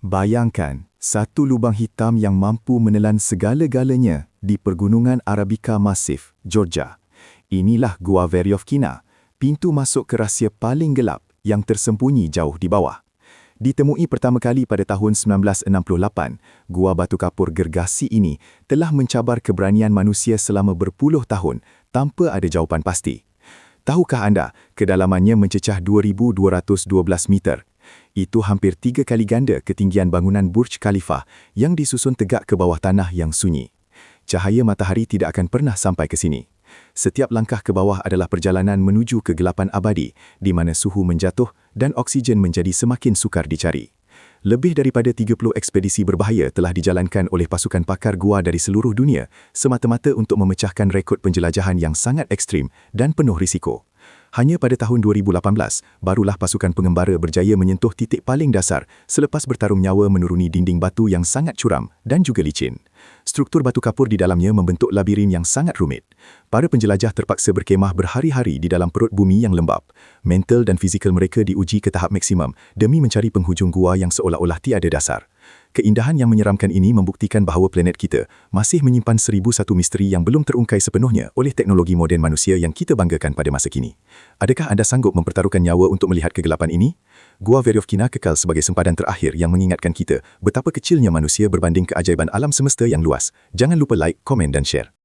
Bayangkan, satu lubang hitam yang mampu menelan segala-galanya di Pergunungan Arabica Massif, Georgia. Inilah Gua Veryovkina, pintu masuk ke rahsia paling gelap yang tersembunyi jauh di bawah. Ditemui pertama kali pada tahun 1968, Gua Batu Kapur gergasi ini telah mencabar keberanian manusia selama berpuluh tahun tanpa ada jawapan pasti. Tahukah anda, kedalamannya mencecah 2,212 meter. Itu hampir 3 kali ganda ketinggian bangunan Burj Khalifa yang disusun tegak ke bawah tanah yang sunyi. Cahaya matahari tidak akan pernah sampai ke sini. Setiap langkah ke bawah adalah perjalanan menuju kegelapan abadi, di mana suhu menjatuh dan oksigen menjadi semakin sukar dicari. Lebih daripada 30 ekspedisi berbahaya telah dijalankan oleh pasukan pakar gua dari seluruh dunia, semata-mata untuk memecahkan rekod penjelajahan yang sangat ekstrim dan penuh risiko. Hanya pada tahun 2018, barulah pasukan pengembara berjaya menyentuh titik paling dasar selepas bertarung nyawa menuruni dinding batu yang sangat curam dan juga licin. Struktur batu kapur di dalamnya membentuk labirin yang sangat rumit. Para penjelajah terpaksa berkemah berhari-hari di dalam perut bumi yang lembap. Mental dan fizikal mereka diuji ke tahap maksimum demi mencari penghujung gua yang seolah-olah tiada dasar. Keindahan yang menyeramkan ini membuktikan bahawa planet kita masih menyimpan 1001 misteri yang belum terungkai sepenuhnya oleh teknologi moden manusia yang kita banggakan pada masa kini. Adakah anda sanggup mempertaruhkan nyawa untuk melihat kegelapan ini? Gua Veryovkina kekal sebagai sempadan terakhir yang mengingatkan kita betapa kecilnya manusia berbanding keajaiban alam semesta yang luas. Jangan lupa like, komen dan share.